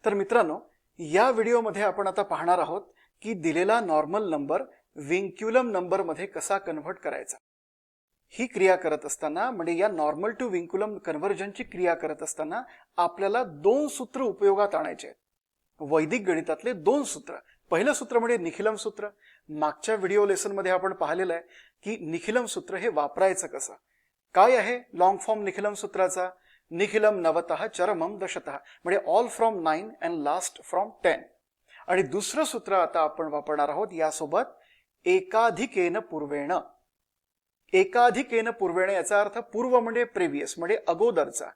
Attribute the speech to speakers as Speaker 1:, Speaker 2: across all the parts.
Speaker 1: तर मित्रांनो, या व्हिडिओमध्ये आपण आता पाहणार आहोत की दिलेला नॉर्मल नंबर विंक्युलम नंबर मध्ये कसा कन्व्हर्ट करायचा। ही क्रिया करत असताना म्हणजे या नॉर्मल टू विंक्युलम कन्व्हर्जनची क्रिया करत असताना आपल्याला दोन सूत्र उपयोगात आणायचे आहेत। वैदिक गणितातले दोन सूत्र। पहिलं सूत्र म्हणजे निखिलम सूत्र। मागच्या व्हिडिओ लेसन मध्ये आपण पाहिलेलं आहे की निखिलम सूत्र हे वापरायचं कसं। काय आहे लॉंग फॉर्म निखिलम सूत्राचा? निखिलम नवतः चरमम दशतः, म्हणजे all from 9 and last from 10। आणि दुसरं सूत्र आता आपण वापरणार आहोत यासोबत एकाधिकेन पूर्वेण। एकाधिकेन पूर्वेण याचा अर्थ पूर्व म्हणजे प्रिव्हियस म्हणजे अगोदरचा।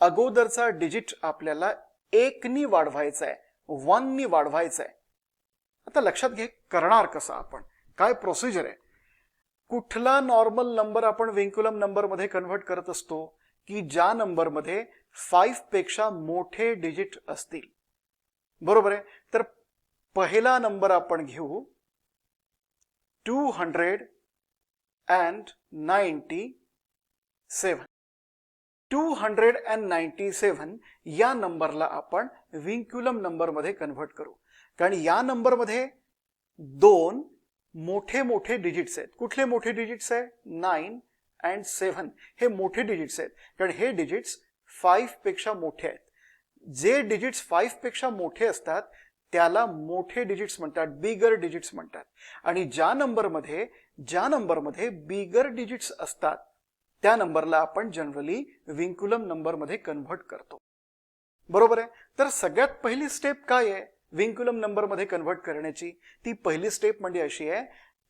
Speaker 1: अगोदरचा डिजिट आपल्याला 1 नी वाढवायचा आहे, 1 नी वाढवायचा आहे। आता लक्षात घे करणार कसं आपण, काय प्रोसिजर आहे। कुठला नॉर्मल नंबर आपण विंक्युलम नंबर मध्ये कन्व्हर्ट करत असतो की ज्या नंबर मध्ये 5 पेक्षा मोठे डिजिट असतील। बरोबर आहे। तर पहिला नंबर आपण घेऊ 297। 297 या नंबरला आपण विंक्युलम नंबर मध्ये कन्व्हर्ट करू, कारण या नंबर मध्ये दोन मोठे मोठे डिजिट्स आहेत। कुठले मोठे डिजिट्स आहेत? 9 and 7 हे मोठे डिजिट्स आहेत, कारण हे डिजिट्स 5 पेक्षा मोठे आहेत। जे डिजिट्स 5 पेक्षा मोठे असतात त्याला मोठे डिजिट्स म्हणतात, बिगर डिजिट्स म्हणतात। आणि ज्या नंबरमध्ये बिगर डिजिट्स असतात त्या नंबरला आपण जनरली विंक्युलम नंबर मध्ये कन्व्हर्ट करतो। बरोबर आहे। तर सगळ्यात पहिली स्टेप काय आहे विंक्युलम नंबर मध्ये कन्व्हर्ट करण्याची? ती पहिली स्टेप म्हणजे अशी आहे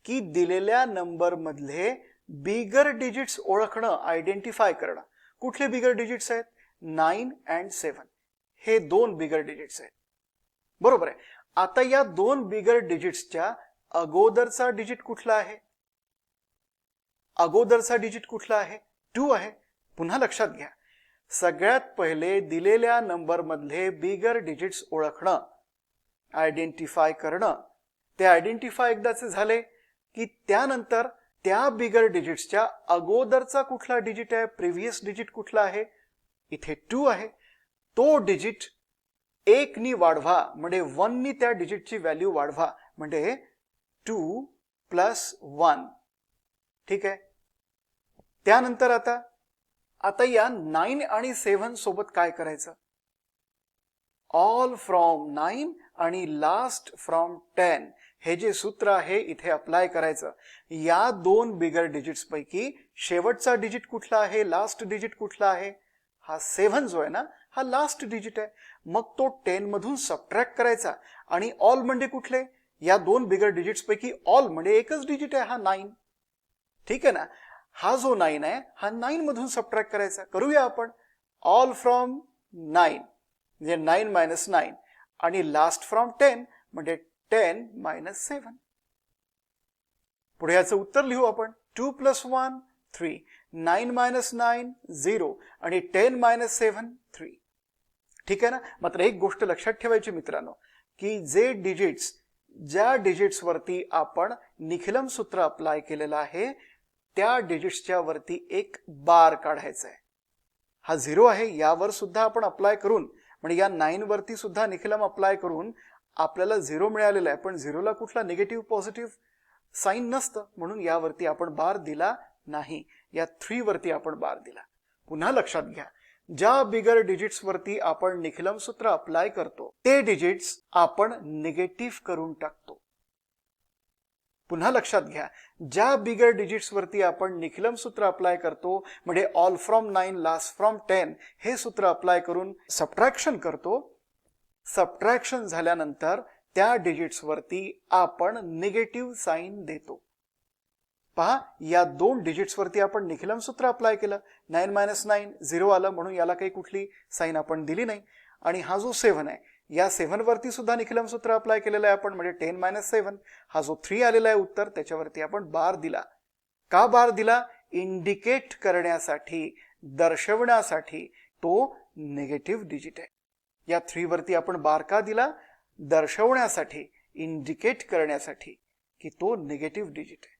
Speaker 1: की दिलेल्या नंबर मधले बिगर डिजिट्स ओळखणं, आयडेंटिफाय करणं। कुठले बिगर डिजिट्स आहेत? 9 and 7 हे दोन बिगर डिजिट्स आहेत। बरोबर आहे। आता या दोन बिगर डिजिट्सच्या अगोदरचा डिजिट कुठला आहे? अगोदरचा डिजिट कुठला आहे? 2 आहे। पुन्हा लक्षात घ्या, सगळ्यात पहिले दिलेल्या नंबर मधले बिगर डिजिट्स ओळखणं, आयडेंटिफाय करणं। ते आयडेंटिफाय एकदाचे झाले की त्यानंतर त्या बिगर डिजिट्सच्या अगोदरचा कुठला डिजिट आहे, प्रिव्हियस डिजिट कुठला आहे? इथे 2 आहे। तो डिजिट 1 नी वाढवा, म्हणजे 1 नी त्या डिजिटची व्हॅल्यू वाढवा, म्हणजे 2 + 1। ठीक आहे। त्यानंतर आता या 9 आणि 7 सोबत काय करायचं? ऑल फ्रॉम 9 आणि लास्ट फ्रॉम 10 हे जे सूत्र आहे इथे अप्लाय करायचं। या दोन बिगर डिजिट्स पैकी शेवटचा डिजिट कुठला आहे, लास्ट डिजिट कुठला आहे? हा 7 जो आहे ना, हा लास्ट डिजिट आहे। मग तो 10 मधून सबट्रॅक्ट करायचा। आणि ऑल म्हणजे कुठले? या दोन बिगर डिजिट्स पैकी ऑल म्हणजे एकच डिजिट आहे, हा 9। ठीक आहे ना। हा जो 9 आहे हा 9 मधून सबट्रॅक्ट करायचा। करूया आपण। ऑल फ्रॉम 9 म्हणजे 9 - 9 आणि लास्ट फ्रॉम 10 म्हणजे 10 - 7। पुढे याचं उत्तर लिहू आपण। 2 + 1 3, 9 - 9 0 आणि 10 - 7 3। ठीक आहे ना। मात्र एक गोष्ट लक्षात ठेवायची मित्रांनो, की ज्या डिजिट्स वरती आपण निखिलम सूत्र अप्लाय केलेलं आहे त्या डिजिट्सच्या वरती एक बार काढायचा आहे। हा 0 आहे, यावर सुद्धा आपण अप्लाय करून, म्हणजे या 9 वरती सुद्धा निखिलम अप्लाय करून आपल्याला 0 मिळालेला आहे, पण 0 ला कुठला निगेटिव्ह पॉझिटिव्ह साइन नसतं, म्हणून यावरती आपण बार दिला नाही। या 3 वरती आपण बार दिला। पुन्हा लक्षात घ्या, ज्या बिगर डिजिट्स वरती आपण निखिलम सूत्र अप्लाय करतो ते डिजिट्स आपण निगेटिव्ह करून टाकतो। पुन्हा लक्षात घ्या, ज्या बिगर डिजिट्स वरती आपण निखिलम सूत्र अप्लाय करतो, म्हणजे ऑल फ्रॉम 9 लास्ट फ्रॉम 10 हे सूत्र अप्लाय करून सबट्रॅक्शन करतो, सबट्रॅक्शन झाल्यानंतर त्या डिजिट्स वरती आपण निगेटिव्ह साइन देतो। पहा, या दोन डिजिट्स वरती आपण निखिलम सूत्र अप्लाय केलं, 9 - 9 0 आलं, म्हणून याला काही कुठली साइन आपण दिली नाही। आणि हा जो 7 आहे, या 7 वरती सुद्धा निखिलम सूत्र अप्लाय केलेलं आहे आपण, म्हणजे 10 - 7। हा जो 3 आलेला आहे उत्तर, त्याच्यावरती आपण बार दिला। का बार दिला? इंडिकेट करण्यासाठी, दर्शवण्यासाठी तो निगेटिव्ह डिजिट आहे। या 3 वरती आपण बार का दिला? दर्शवण्यासाठी, इंडिकेट करण्यासाठी की तो निगेटिव्ह डिजिट आहे।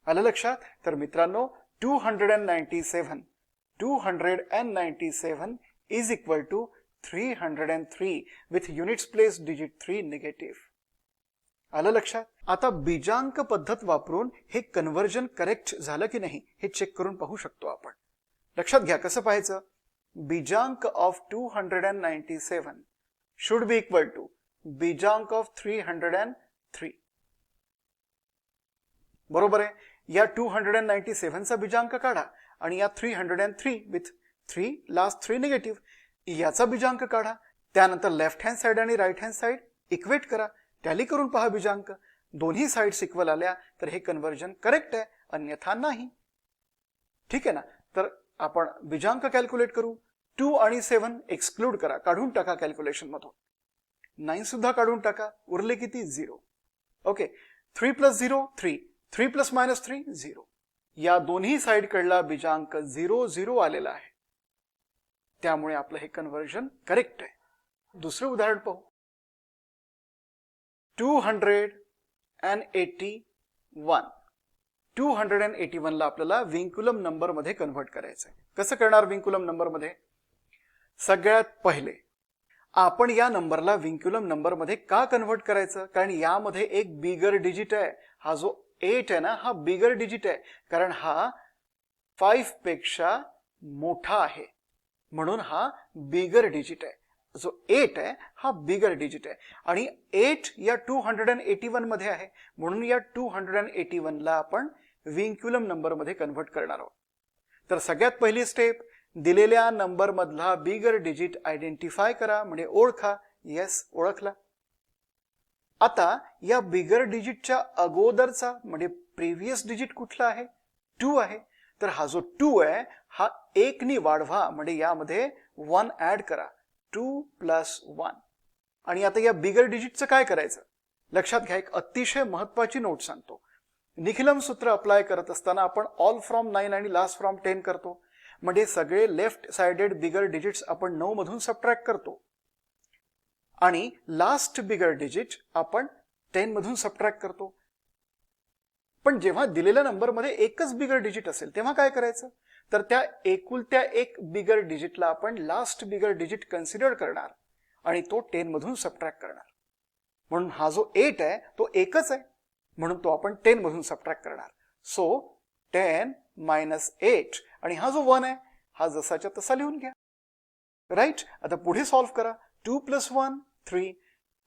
Speaker 1: आलं लक्षात? तर मित्रांनो, 297 is equal to 303 with units place digit 3 negative. आलं लक्षात? आता बीजांक पद्धत वापरून हे कन्वर्जन करेक्ट झालं की नाही हे चेक करून पाहू शकतो आपण. लक्षात घ्या कसं पाहायचं. बीजांक of 297 should be equal to बीजांक ऑफ 303. बरोबर आहे. या 297 चा बीजांक काढा आणि या 303 विथ 3 लास्ट 3 निगेटिव्ह याचा बीजांक काढा. त्यानंतर लेफ्ट हँड साइड आणि राईट हँड साइड इक्वेट करा, टॅली करून पहा बीजांक. दोन्ही साइड्स इक्वल आल्या तर हे कन्वर्जन करेक्ट आहे, अन्यथा नाही. ठीक आहे ना. तर आपण बीजांक कॅल्क्युलेट करू. 2 आणि 7 एक्सक्लूड करा, काढून टाका कॅल्क्युलेशन मधून. 9 सुद्धा काढून टाका, उरले किती 0. ओके. 3 plus 0 3, 3 plus minus 3 0. या दोन्ही साइड कडला बीजांक 0 0 आलेला आहे, त्यामुळे आपलं हे कन्वर्जन करेक्ट आहे. दुसरं उदाहरण पाहू. 281. 281 ला आपल्याला विंकुलम नंबर मध्ये कन्व्हर्ट करायचं आहे. कसं करणार विंकुलम नंबर मध्ये? सगळ्यात पहिले आपण या नंबरला विंकुलम नंबर मध्ये का कन्व्हर्ट करायचं? कारण यामध्ये एक बिगर डिजिट आहे. हा जो 8 आहे ना, हा बिगर डिजिट आहे, कारण हा 5 पेक्षा मोठा आहे, म्हणून हा बिगर डिजिट आहे. जो 8 आहे हा बिगर डिजिट आहे आणि 8 या 281 मध्ये आहे, म्हणून या 281 ला आपण विंकुलम नंबर मध्ये कन्व्हर्ट करणार आहोत. तर सगळ्यात पहिली स्टेप, दिलेल्या नंबर मधला बिगर डिजिट आयडेंटिफाय करा, म्हणजे ओळखा. येस, ओळखला. आता या बिगर डिजिटच्या अगोदरचा म्हणजे प्रिव्हियस डिजिट कुठला आहे? 2 आहे. तर हा जो 2 आहे हा 1 नी वाढवा, म्हणजे यामध्ये 1 ऍड करा. 2 प्लस 1. आणि आता या बिगर डिजिटचं काय करायचं? लक्षात घ्या, एक अतिशय महत्वाची नोट सांगतो. निखिलम सूत्र अप्लाय करत असताना आपण ऑल फ्रॉम 9 आणि लास्ट फ्रॉम 10 करतो, म्हणजे सगळे लेफ्ट साइडेड बिगर डिजिट्स आपण 9 मधून सबट्रॅक्ट करतो आणि लास्ट बिगर डिजिट आपण 10 मधून सबट्रॅक्ट करतो. पण जेव्हा दिलेल्या नंबर मध्ये एकच बिगर डिजिट असेल तेव्हा काय करायचं? तर त्या एकुलत्या एक बिगर डिजिटला आपण लास्ट बिगर डिजिट कन्सिडर करणार आणि तो 10 मधून सबट्रॅक्ट करणार. म्हणून हा जो 8 आहे तो एकच आहे, म्हणून तो आपण 10 मधून सबट्रॅक्ट करणार. सो 10 मायनस 8 आणि हा जो 1 आहे हा जसाच्या तसा लिहून घ्या. राईट. आता पुढे सॉल्व्ह करा. 2 प्लस 1 3,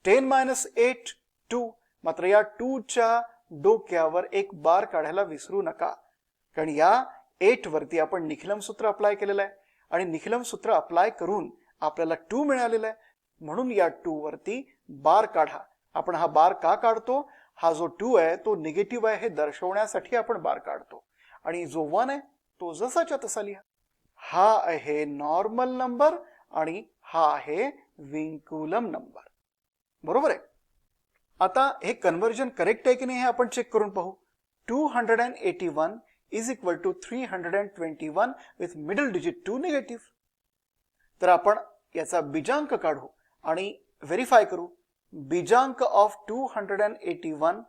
Speaker 1: 10 मायनस 8 2. मात्र या 2 च्या डोक्यावर एक बार काढायला विसरू नका, कारण या 8 वरती आपण निखिलम सूत्र अप्लाय केलेलं आहे आणि निखिलम सूत्र अप्लाय करून आपल्याला 2 मिळालेला आहे, म्हणून या 2 वरती बार काढा. आपण हा बार का काढतो? हा जो 2 आहे तो निगेटिव्ह आहे हे दर्शवण्यासाठी आपण बार काढतो आणि जो 1 आहे तो जसाच्या तसा लिहा. हा आहे नॉर्मल नंबर आणि हा आहे विंकुलम नंबर. बरोबर आहे. आता हे कन्वर्जन करेक्ट आहे की नाही हे आपण चेक करून पाहू. 281 is equal to 321 with middle digit 2 negative. तर आपण याचा बीजांक काढू आणि व्हेरीफाय करू. बीजांक of 281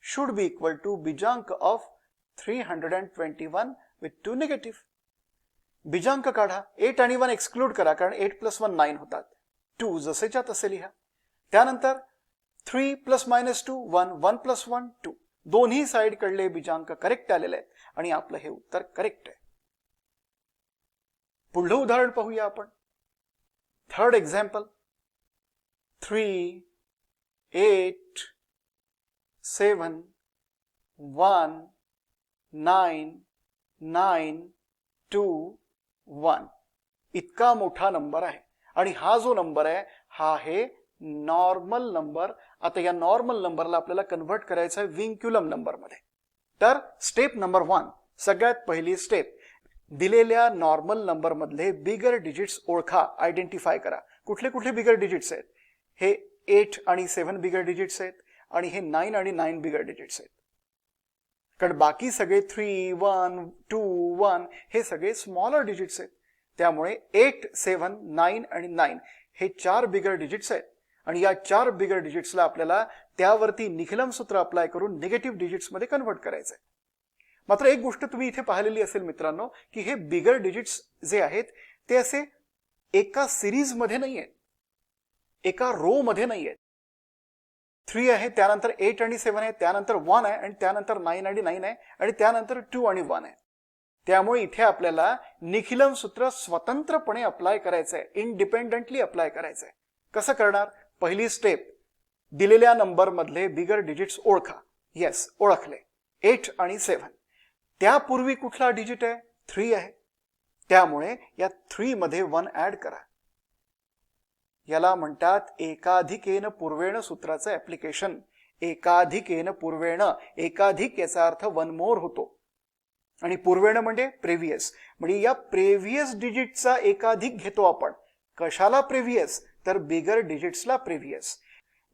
Speaker 1: should be equal to बीजांक ऑफ 321 with 2 negative. बीजांक काढा. 8 आणि 1 एक्सक्लूड करा, कारण 8 प्लस 1 9 होतात. 2 जसेच्या तसे लिहा. त्यानंतर 3 प्लस मायनस 2 1, 1 प्लस 1 2. दोन्ही साइड कडले बीजांक करेक्ट आलेले आहेत आणि आपलं हे उत्तर करेक्ट आहे. पुढलं उदाहरण पाहूया आपण. Third example. 3 8 7 1 9 9 2 1. इतका मोठा नंबर आहे आणि हा जो नंबर आहे हा आहे नॉर्मल नंबर. आता या नॉर्मल नंबरला आपल्याला कन्व्हर्ट करायचं आहे विंक्युलम नंबर मध्ये. तर स्टेप नंबर 1, सगळ्यात पहिली स्टेप, दिलेल्या नॉर्मल नंबर मधले बिगर डिजिट्स ओळखा, आयडेंटिफाय करा. कुठले कुठले बिगर डिजिट्स आहेत? हे 8 आणि 7 बिगर डिजिट्स आहेत आणि हे 9 आणि 9 बिगर डिजिट्स आहेत. कारण बाकी सगळे 3 1 2 1 हे सगळे स्मॉलर डिजिट्स आहेत. त्यामुळे 8 7 9 आणि 9 हे 4 बिगर डिजिट्स आहेत आणि या 4 बिगर डिजिट्सला आपल्याला त्यावरती निखिलम सूत्र अप्लाय करून निगेटिव्ह डिजिट्स मध्ये कन्व्हर्ट करायचंय. मात्र एक गोष्ट तुम्ही इथे पाहिलेली असेल मित्रांनो, की हे बिगर डिजिट्स जे आहेत ते असे एका सिरीज मध्ये नाही आहेत. एका रो मध्ये नाही आहेत. 3 आहे, त्यानंतर 8 आणि 7 आहे, त्यानंतर 1 आहे, आणि त्यानंतर 9 आणि 9 आहे, आणि त्यानंतर 2 आणि 1 आहे. त्यामुळे इथे आपल्याला निखिलम सूत्र स्वतंत्रपणे अप्लाय करायचं आहे, इंडिपेंडेंटली अप्लाय करायचं आहे. कसं करणार? पहिली स्टेप, दिलेल्या नंबर मधले बिगर डिजिट्स ओळखा. येस, ओळखले, 8 आणि 7. त्यापूर्वी कुठला डिजिट आहे? 3 आहे. त्यामुळे या 3 मध्ये 1 ऍड करा. याला म्हणतात एकाधिकेन पूर्वेण सूत्राचं ऍप्लिकेशन. एकाधिकेन पूर्वेण, एकाधिक याचा अर्थ 1 मोर होतो, आणि पूर्वेण म्हणजे प्रेव्हियस. म्हणजे या प्रेव्हियस डिजिटचा एकाधिक घेतो आपण. कशाला प्रेव्हियस? तर बिगर डिजिट्सला प्रेव्हियस.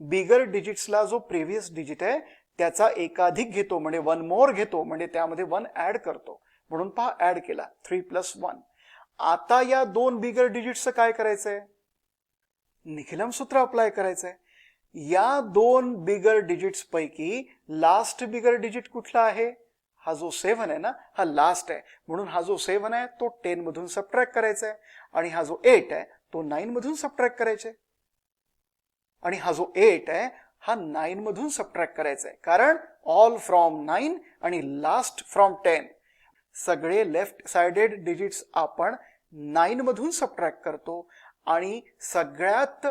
Speaker 1: बिगर डिजिट्सला जो प्रेव्हियस डिजिट आहे त्याचा एकाधिक घेतो, म्हणजे 1 मोर घेतो, म्हणजे त्यामध्ये 1 ऍड करतो. म्हणून पहा, ऍड केला 3 + 1. आता या 2 बिगर डिजिट्सचं काय करायचंय? निखिलम सूत्र अप्लाय करायचंय. या 2 बिगर डिजिट्स पैकी लास्ट बिगर डिजिट कुठला आहे? हा जो 7 आहे ना, हा लास्ट आहे. म्हणून हा जो 7 आहे तो 10 मधून सबट्रॅक्ट करायचा आहे, आणि हा जो 8 आहे तो 9 मधून सबट्रॅक्ट करायचा आहे, आणि हा जो 8 आहे हा 9 मधून सबट्रॅक्ट करायचा आहे. कारण ऑल फ्रॉम 9 आणि लास्ट फ्रॉम 10. सगळे लेफ्ट साइडेड डिजिट्स आपण 9 मधून सबट्रॅक्ट करतो, आणि सगळ्यात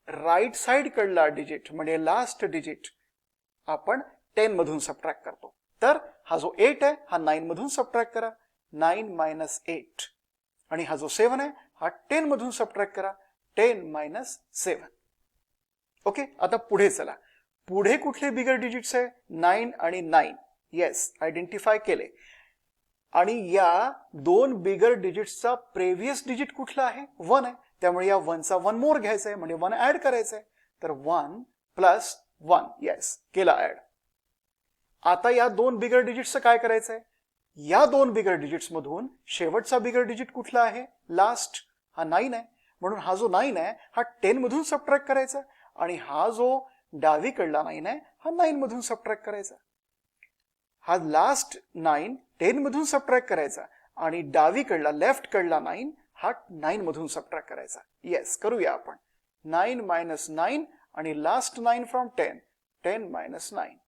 Speaker 1: राईट साइड कडला डिजिट म्हणजे लास्ट डिजिट आपण 10 मधून सबट्रॅक्ट करतो. तर हा जो 8 आहे हा 9 मधून सबट्रॅक्ट करा, 9 - 8. आणि हा जो 7 आहे हा 10 मधून सबट्रॅक्ट करा, 10 - 7. ओके, आता पुढे चला. पुढे कुठले बिगर डिजिट्स आहे? 9 आणि 9. येस, आयडेंटिफाय केले. आणि या 2 बिगर डिजिट्सचा प्रेव्हियस डिजिट कुठला आहे? 1 आहे. त्यामुळे या 1चा 1 मोर घ्यायचा आहे, म्हणजे 1 ऍड करायचं आहे. तर 1 + 1. येस, केला ऍड. आता या 2 बिगर डिजिट्सचं काय करायचं आहे? या 2 बिगर डिजिट्स मधून शेवटचा बिगर डिजिट कुठला आहे? लास्ट. हा 9 आहे. म्हणून हा जो 9 आहे हा 10 मधून सबट्रॅक्ट करायचा, आणि हा जो डावीकडला 9 आहे हा 9 मधून सबट्रॅक्ट करायचा. हा लास्ट 9 10 मधून सबट्रॅक्ट करायचा, आणि डावीकडला लेफ्ट कडला 9 हा 9 मधून सबट्रॅक्ट करायचा. येस, करूया आपण. 9 - 9 आणि लास्ट 9 फ्रॉम 10, 10 - 9.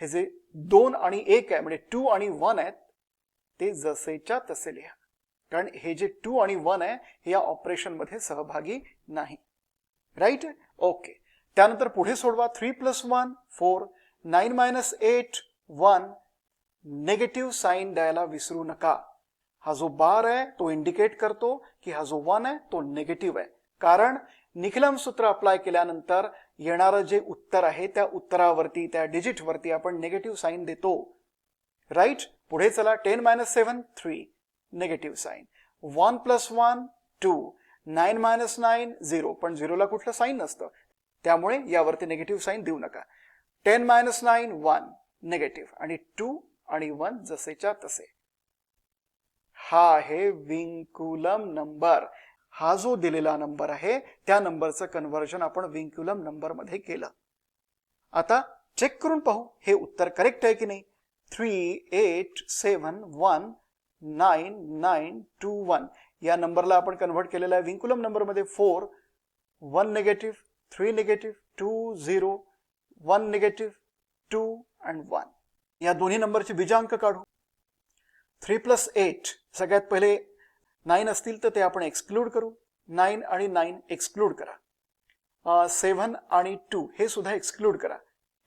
Speaker 1: हे जे 2 आणि 1 आहे म्हणजे 2 आणि 1 आहेत ते जसेच्या तसे लिहा, कारण हे जे 2 आणि 1 आहे हे या ऑपरेशन मध्ये सहभागी नाही. राईट? ओके. त्यानंतर पुढे सोडवा. 3 + 1 4, 9 - 8 1. नेगेटिव्ह साइन द्यायला विसरू नका. हा जो बार आहे तो इंडिकेट करतो की हा जो 1 आहे तो निगेटिव्ह आहे, कारण निखिलम सूत्र अप्लाय केल्यानंतर येणारं जे उत्तर आहे त्या उत्तरावरती, त्या डिजिट वरती आपण निगेटिव्ह साइन देतो. राईट? पुढे चला. 10 - 7 3, निगेटिव्ह साइन. 1 + 1 2, 9 - 9 0, पण 0 ला कुठलं साइन नसतं, त्यामुळे यावरती निगेटिव्ह साइन देऊ नका. 10 - 9 1, निगेटिव्ह, आणि 2 आणि 1 जसेच्या तसे. हा आहे विंकुलम नंबर. हा जो दिलेला नंबर आहे त्या नंबरचं कन्व्हर्जन आपण विंकुलम नंबर मध्ये केलं. आता चेक करून पाहू हे उत्तर करेक्ट आहे की नाही. 3 8 7 1 9 9 2 1 या नंबरला आपण कन्व्हर्ट केलेला आहे विंकुलम नंबर मध्ये. 4 1 निगेटिव्ह, 3 निगेटिव्ह, 2 0, 1 निगेटिव्ह, 2 आणि 1. या दोन्ही नंबरचे बीजांक काढू. 3 + 8, सगळ्यात पहिले 9 असतील तर ते आपण एक्सक्लूड करू. 9 आणि 9 एक्सक्लूड करा. 7 आणि 2 हे सुद्धा एक्सक्लूड करा.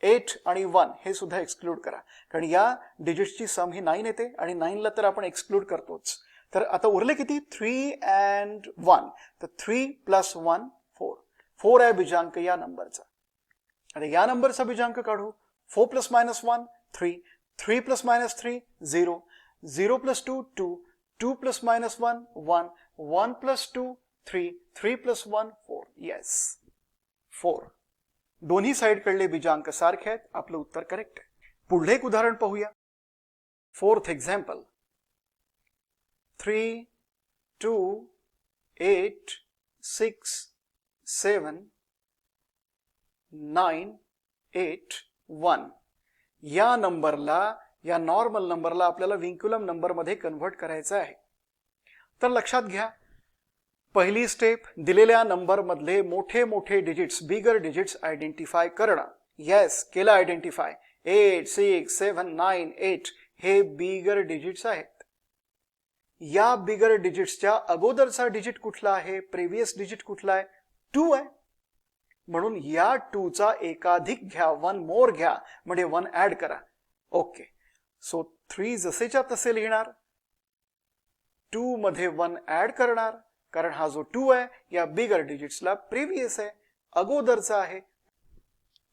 Speaker 1: 8 आणि 1 हे सुद्धा एक्सक्लूड करा, कारण या डिजिट्सची सम ही 9 येते, आणि 9 ला तर आपण एक्सक्लूड करतोच. तर आता उरले किती? 3 and 1. तर 3 + 1 4. 4 आहे बीजांक या नंबरचा. आता या नंबरचा बीजांक काढू. 4 + -1 3, 3 + -3 0, 0 + 2 2, 2 + -1 1, 1 + 2 3, 3 + 1 4. येस, 4. दोन्ही साइड कडले बीजांक सारखे आहेत. आपलं उत्तर करेक्ट आहे. पुढले एक उदाहरण पाहूया. 4th example. 3 2 8 6 7 9 8 1 या नंबरला, या नॉर्मल नंबरला आपल्याला विंकुलम नंबर मध्ये कन्व्हर्ट करायचं आहे. तर लक्षात घ्या, पहिली स्टेप, दिलेल्या नंबर मधले मोठे मोठे डिजिट्स, बिगर डिजिट्स आयडेंटिफाय करणं. येस, केलं आयडेंटिफाय. 8, 6, 7, 9, 8 हे बिगर डिजिट्स आहेत. या बिगर डिजिट्सच्या अगोदरचा डिजिट कुठला आहे, प्रिव्हियस डिजिट कुठला आहे, 2 आहे. म्हणून या 2 चा एकाधिक घ्या, 1 मोर घ्या, म्हणजे 1 ऍड करा. ओके, सो 3 जसेच्या तसे लिहिणार, 2 मध्ये 1 ऍड करणार, कारण हा जो 2 आहे या बिगर डिजिट्सला प्रिव्हियस आहे, अगोदरचा आहे.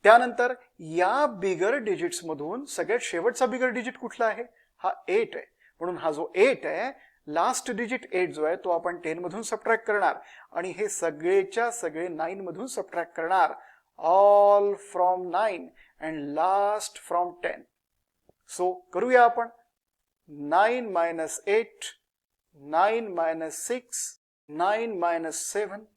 Speaker 1: त्यानंतर या बिगर डिजिट्स मधून सगळ्यात शेवटचा बिगर डिजिट कुठला आहे, हा 8 आहे. म्हणून हा जो 8 आहे, लास्ट डिजिट 8 जो आहे तो आपण 10 मधून सबट्रॅक्ट करणार आणि हे सगळेच्या सगळे 9 मधून सबट्रॅक्ट करणार. All from 9 and last from 10. So करूया आपण. 9 minus 8, 9 minus 6, 9 minus 7,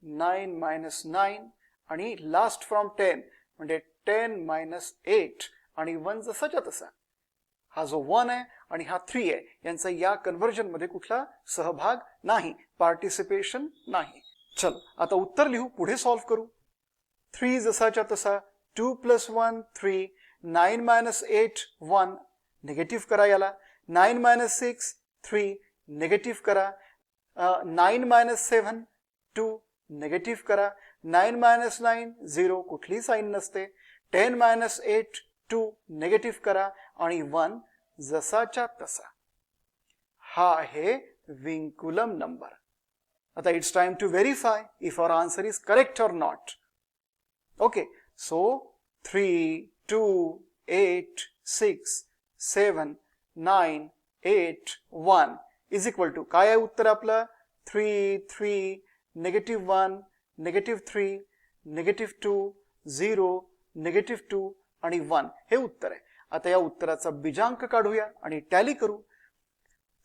Speaker 1: 9 minus 9 आणि लास्ट फ्रॉम 10 म्हणजे 10 minus 8 आणि 1 जसाच्या तसा. हा जो 1 आहे आणि हा 3 आहे यांचा या कन्व्हर्जन मध्ये कुठला सहभाग नाही, पार्टिसिपेशन नाही. चल आता उत्तर लिहू, पुढे सॉल्व्ह करू. 3 जसाच्या तसा, 2 plus 1 3, 9 minus 8 1, निगेटिव्ह करा याला. 9 minus 6 3, निगेटिव्ह करा. 9 minus 7 2, निगेटिव्ह करा. 9 minus 9 0, कुठली साइन नसते. 10 minus 8 2, निगेटिव्ह करा आणि 1 जसाच्या तसा. हा आहे विंकुलम नंबर. आता it's time to verify if our answer is correct or not. Okay, so 3 2 8 6 7 9 8 1 is equal to काय आहे उत्तर आपलं, 3 3 -1 -3 -2 0 -2 आणि 1 हे उत्तर आहे. आता या उत्तराचा बीजांक काढूया आणि टॅली करू.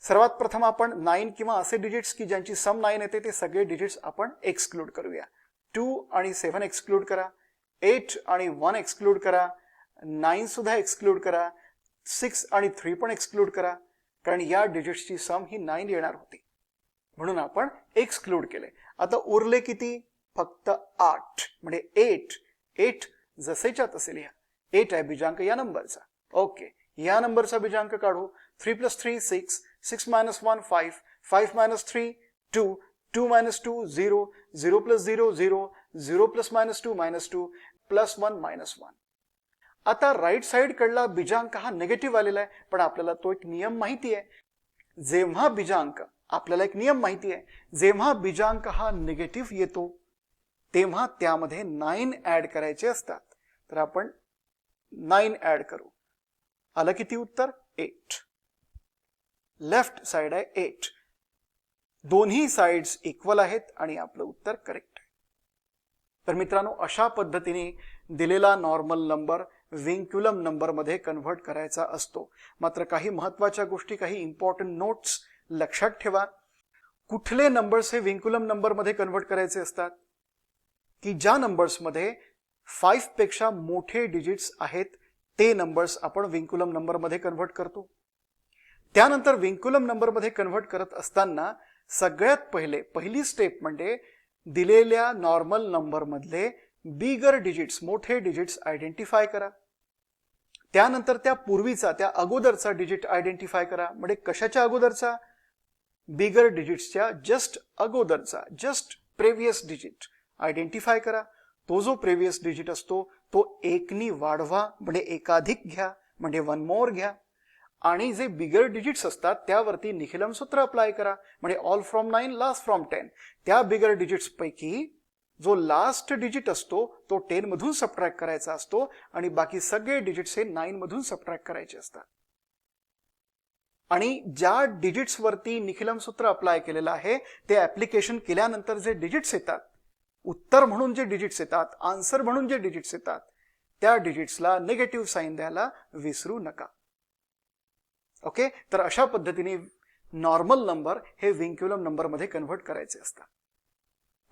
Speaker 1: सर्वात प्रथम आपण 9 किंवा असे डिजिट्स की ज्यांची सम 9 येते ते सगळे डिजिट्स आपण एक्सक्लूड करूया. 2 आणि 7 एक्सक्लूड करा, 8 आणि 1 एक्सक्लूड करा, 9 सुद्धा एक्सक्लूड करा, 6 आणि 3 पण एक्सक्लूड करा, कारण या डिजिट्सची सम ही 9 येणार होती म्हणून आपण एक्सक्लूड केले. आता उरले किती, फक्त 8 म्हणजे 8 जसेच्या तसे लिहा. 8 आहे बीजांक या नंबरचा. ओके, या नंबरचा बीजांक काढू. 3 plus 3 6, 6 minus 1 5, 5 minus 3 2, 2 minus 2 0, 0 plus 0 0, 0 plus minus 2 plus 1 minus 1. आता राईट साइड कडला बीजांक हा निगेटिव्ह आलेला आहे, पण आपल्याला तो एक नियम माहिती आहे. जेव्हा बीजांक, आपल्याला एक नियम माहिती आहे, जेव्हा बीजांक हा निगेटिव्ह येतो तेव्हा त्यामध्ये 9 ऍड करायचे असतात. तर आपण 9 ऍड करू. आलं किती उत्तर, 8. लेफ्ट साइड आहे 8. दोन्ही साइड्स इक्वल आहेत आणि आपलं उत्तर करेक्ट आहे. तर मित्रांनो, अशा पद्धतीने दिलेला नॉर्मल नंबर विंक्युलम नंबर मध्ये कन्व्हर्ट करायचा असतो. मात्र काही महत्वाच्या गोष्टी, काही इम्पॉर्टंट नोट्स लक्षात ठेवा. कुठले नंबर्स हे विंक्युलम नंबर मध्ये कन्व्हर्ट करायचे असतात, की ज्या नंबर्स मध्ये 5 पेक्षा मोठे डिजिट्स आहेत ते नंबर्स आपण विंक्युलम नंबर मध्ये कन्व्हर्ट करतो. त्यानंतर विंक्युलम नंबर मध्ये कन्व्हर्ट करत असताना सगळ्यात पहिली स्टेप म्हणजे दिलेल्या नॉर्मल नंबर मधले बिगर डिजिट्स, मोठे डिजिट्स आयडेंटिफाय करा. त्यानंतर त्या पूर्वीचा, त्या अगोदरचा डिजिट आयडेंटिफाय करा. म्हणजे कशाच्या अगोदरचा, बिगर डिजिट्सच्या जस्ट अगोदरचा, जस्ट प्रेवियस डिजिट आयडेंटिफाय करा. तो जो प्रेवियस डिजिट असतो तो 1 नी वाढवा, म्हणजे एकाधिक घ्या, म्हणजे 1 मोर घ्या. आणि जे बिगर डिजिट्स असतात त्यावरती निखिलम सूत्र अप्लाय करा, म्हणजे ऑल फ्रॉम 9 लास्ट फ्रॉम 10. त्या बिगर डिजिट्स पैकी जो लास्ट डिजिट असतो तो 10 मधून सबट्रॅक्ट करायचा असतो आणि बाकी सगळे डिजिट्स हे 9 मधून सबट्रॅक्ट करायचे असतात. आणि ज्या डिजिट्स वरती निखिलम सूत्र अप्लाय केलेलं आहे ते ऍप्लिकेशन केल्यानंतर जे डिजिट्स येतात, उत्तर म्हणून जे डिजिट्स येतात, आन्सर म्हणून जे डिजिट्स येतात, त्या डिजिट्सला निगेटिव्ह साइन द्यायला विसरू नका. ओके, तर अशा पद्धतीने नॉर्मल नंबर हे विंक्युलम नंबर मध्ये कन्व्हर्ट करायचे असतात.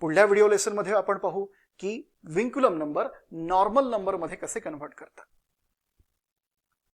Speaker 1: पुढल्या व्हिडिओ लेसन मध्ये आपण पाहू की विंक्युलम नंबर नॉर्मल नंबर मध्ये कसे कन्व्हर्ट करतात.